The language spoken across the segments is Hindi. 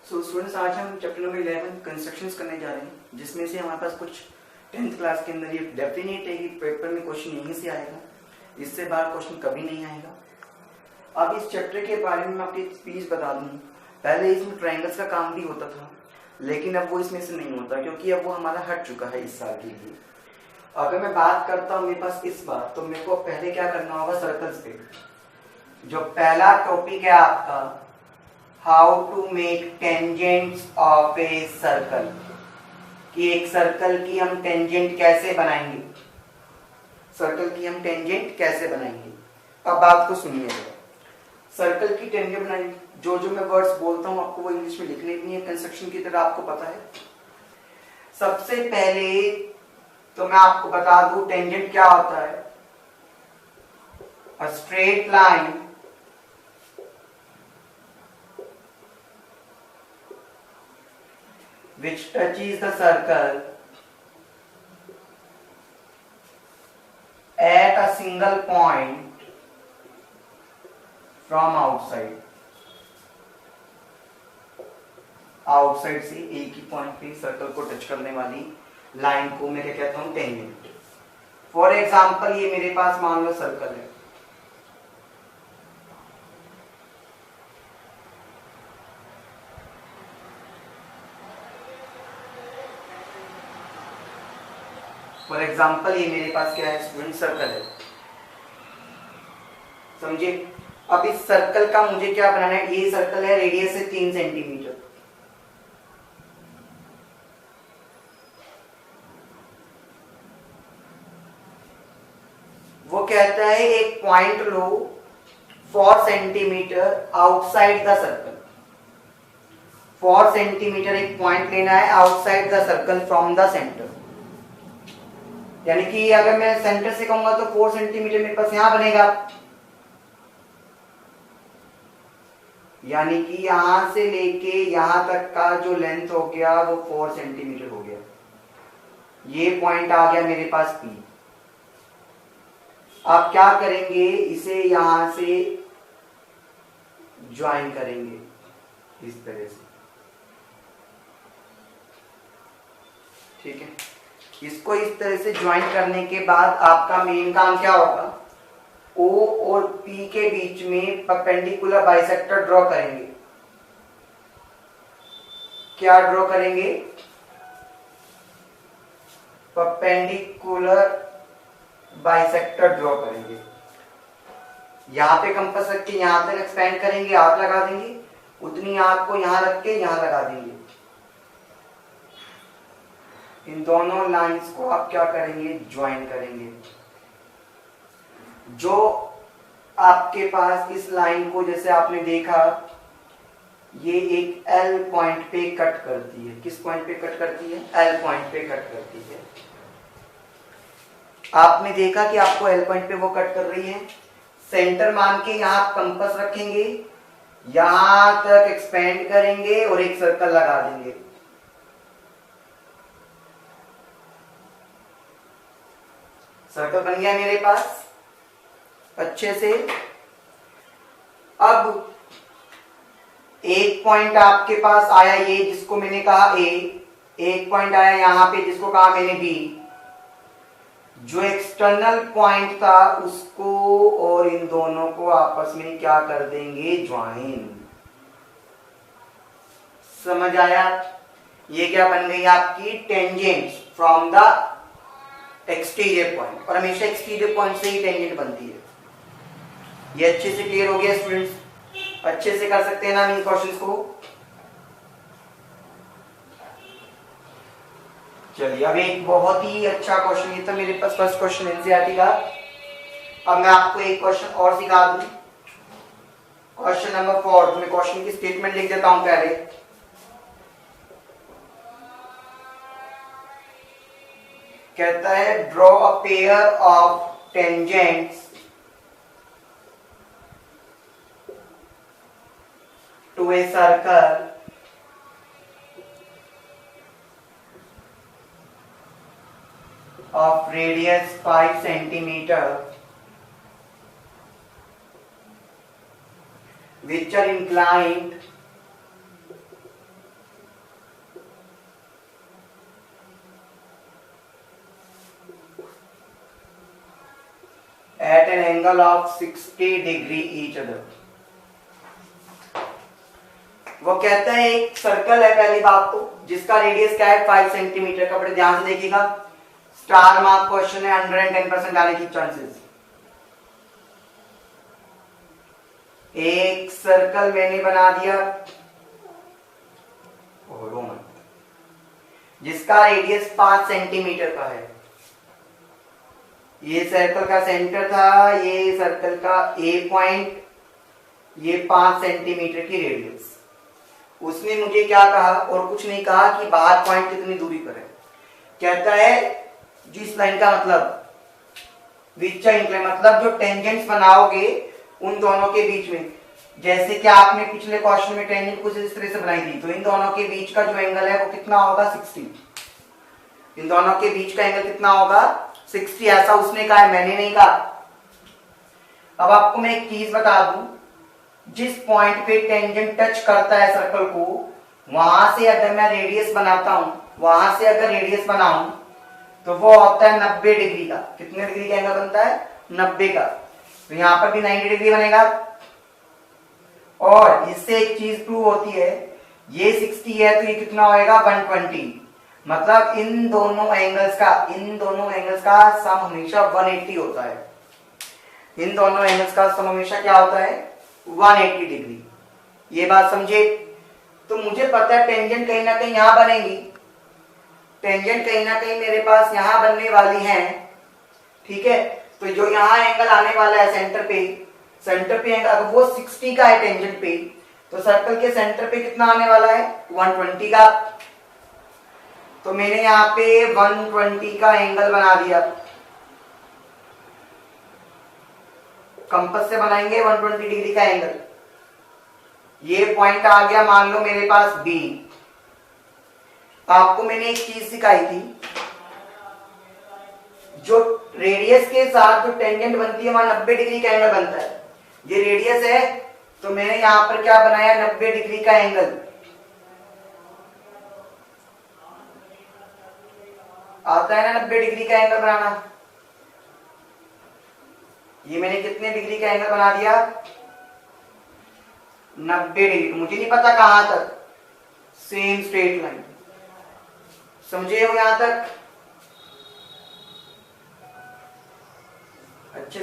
सो स्टूडेंट्स, आज हम चैप्टर नंबर 11 कंस्ट्रक्शंस करने जा रहे हैं, जिसमें से हमारे पास कुछ 10th क्लास के अंदर ये डेफिनेट है कि पेपर में क्वेश्चन यहीं से आएगा, इससे बाहर क्वेश्चन कभी नहीं आएगा। अब इस चैप्टर के बारे में मैं आपको एक स्पीच बता दूं। पहले इसमें ट्रायंगल्स का काम भी होता था, लेकिन अब वो इसमें से नहीं होता, क्योंकि अब वो हमारा हट चुका है इस साल के लिए। अगर मैं बात करता हूँ मेरे पास इस बार, तो मेरे को पहले क्या करना होगा, सर्कल्स पे। जो पहला टॉपिक है आपका, how to make tangents of a circle, कि एक सर्कल की हम टेंजेंट कैसे बनाएंगे, सर्कल की हम टेंजेंट कैसे बनाएंगे। अब बात को सुनिएगा, सर्कल की टेंजेंट बनाएंगे। जो जो मैं वर्ड्स बोलता हूँ आपको वो इंग्लिश में लिखने भी है, कंस्ट्रक्शन की तरह आपको पता है। सबसे पहले तो मैं आपको बता दूं टेंजेंट क्या होता है। A straight line which touches the circle at a single point from outside से एक ही पॉइंट पे सर्कल को टच करने वाली लाइन को मैं क्या कहता हूं, टेंजेंट। फॉर एग्जांपल ये मेरे पास मान लो सर्कल है, फॉर एग्जाम्पल ये मेरे पास क्या है स्टूडेंट, सर्कल है, समझे। अब इस सर्कल का मुझे क्या बनाना है, ये सर्कल है, रेडियस है 3 सेंटीमीटर। वो कहता है एक point low 4 centimetre outside the circle. 4 centimetre एक पॉइंट लेना है outside the circle from the centre. यानी कि अगर मैं सेंटर से कहूंगा तो 4 सेंटीमीटर मेरे पास यहां बनेगा, यानी कि यहां से लेके यहां तक का जो लेंथ हो गया वो 4 सेंटीमीटर हो गया। ये पॉइंट आ गया मेरे पास P। आप क्या करेंगे, इसे यहां से ज्वाइन करेंगे इस तरह से, ठीक है। इसको इस तरह से ज्वाइन करने के बाद आपका मेन काम क्या होगा, O और P के बीच में परपेंडिकुलर बाइसेक्टर ड्रॉ करेंगे। क्या ड्रॉ करेंगे, परपेंडिकुलर बाइसेक्टर ड्रॉ करेंगे। यहां पे कंपास रख के यहां तक एक्सपेंड करेंगे, आर्क लगा देंगे, उतनी आर्क को यहां रख के यहां लगा देंगे। इन दोनों लाइंस को आप क्या करेंगे, ज्वाइन करेंगे। जो आपके पास इस लाइन को, जैसे आपने देखा, ये एक L पॉइंट पे कट करती है। किस पॉइंट पे कट करती है, L पॉइंट पे कट करती है। आपने देखा कि आपको L पॉइंट पे वो कट कर रही है। सेंटर मान के यहां कंपास रखेंगे, यहां तक एक्सपेंड करेंगे और एक सर्कल लगा देंगे। सर्कल बन गया मेरे पास अच्छे से। अब एक पॉइंट आपके पास आया, ये जिसको मैंने कहा A, एक पॉइंट आया यहां पे जिसको कहा मैंने B। जो एक्सटर्नल पॉइंट था उसको और इन दोनों को आपस में क्या कर देंगे, ज्वाइन। समझ आया। ये क्या बन गई आपकी tangent from the exterior point, और हमेशा एक्सटीरियर पॉइंट से ही टेंजेंट बनती है। ये अच्छे से क्लियर हो गया स्टूडेंट्स, अच्छे से कर सकते हैं ना इन क्वेश्चंस को। चलिए अब एक बहुत ही अच्छा क्वेश्चन, ये था मेरे पास फर्स्ट क्वेश्चन एनसीईआरटी का। अब मैं आपको एक क्वेश्चन और सिखा दूं, क्वेश्चन नंबर 4। मैं क्वेश्चन की स्टेटमेंट लिख देता हूं पहले। कहता है draw a pair of tangents to a circle of radius 5 centimeter which are inclined at an angle of 60 degree each other. वो कहता है एक सर्कल है, पहली बात तो, जिसका रेडियस क्या है 5 सेंटीमीटर का। बड़े ध्यान से देखिएगा, स्टार मार्क क्वेश्चन है, 110% आने की चांसेस। एक सर्कल मैंने बना दिया जिसका रेडियस 5 सेंटीमीटर का है। ये सर्कल का सेंटर था, ये सर्कल का ए पॉइंट, ये 5 सेंटीमीटर की रेडियस। उसने मुझे क्या कहा, और कुछ नहीं कहा कि बाहर पॉइंट कितनी दूरी पर है। कहता है जिस लाइन का मतलब विच इंक्लाइन, मतलब जो टेंजेंट्स बनाओगे उन दोनों के बीच में, जैसे कि आपने पिछले क्वेश्चन में टेंजेंट कुछ इस तरह से बनाई थी, तो इन दोनों के बीच का जो एंगल है वो कितना होगा 60। इन दोनों के बीच का एंगल कितना होगा 60। ऐसा उसने कहा है, मैंने नहीं कहा। अब आपको मैं एक चीज बता दूं, जिस पॉइंट पे टेंजेंट टच करता है सर्कल को, वहां से अगर मैं रेडियस बनाता हूं, वहां से अगर रेडियस बनाऊं तो वो होता है 90 डिग्री का। कितने डिग्री का एंगल बनता है 90 का। तो यहां पर भी 90 डिग्री बनेगा। और इससे एक चीज प्रूव होती है, ये 60 है तो ये कितना होएगा 120। मतलब इन दोनों एंगल्स का सम हमेशा 180 होता है। इन दोनों एंगल्स का सम हमेशा क्या होता है 180 डिग्री। ये बात समझे। तो मुझे पता है टेंजेंट कहीं ना कहीं यहां बनेगी, टेंजेंट कहीं ना कहीं मेरे पास यहां बनने वाली है, ठीक है। तो जो यहां एंगल आने वाला है सेंटर पे एंगल, अगर वो 60 का है टेंजेंट पे, तो सर्कल के सेंटर पे कितना आने वाला है 120 का। तो मैंने यहाँ पे 120 का एंगल बना दिया। कंपास से बनाएंगे 120 डिग्री का एंगल। ये पॉइंट आ गया मान लो मेरे पास बी। आपको मैंने एक चीज सिखाई थी, जो रेडियस के साथ जो टेंजेंट बनती है वहां 90 डिग्री का एंगल बनता है। ये रेडियस है तो मैंने यहां पर क्या बनाया 90 डिग्री का एंगल। आता है ना 90 डिग्री का एंगल बनाना। ये मैंने कितने डिग्री का एंगल बना दिया 90 डिग्री। मुझे नहीं पता कहां तक, सेम स्ट्रेट लाइन। समझे हो यहां तक? अच्छा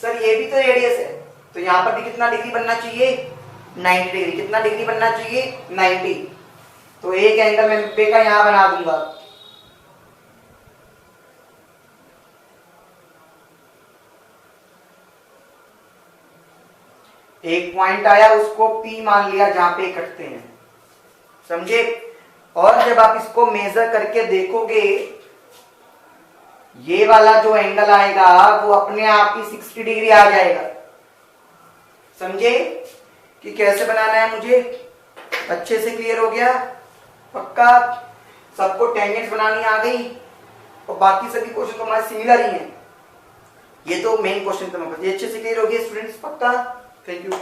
सर ये भी तो रेडियस है, तो यहां पर भी कितना डिग्री बनना चाहिए 90 डिग्री। कितना डिग्री बनना चाहिए 90। तो एक एंगल मैं 90 का यहां बना दूंगा। एक पॉइंट आया, उसको P मान लिया जहां पे इकट्ठते हैं। समझे? और जब आप इसको मेजर करके देखोगे, ये वाला जो एंगल आएगा वो अपने आप ही 60 डिग्री आ जाएगा। समझे कि कैसे बनाना है मुझे? अच्छे से क्लियर हो गया? पक्का सबको टेंजेंट्स बनानी आ गई? और बाकी सभी क्वेश्चन तो हमारे सिमिलर ही हैं। ये तो मेन क्वेश्चन तो ये अच्छे से क्लियर हो गया स्टूडेंट्स? पक्का? Thank you.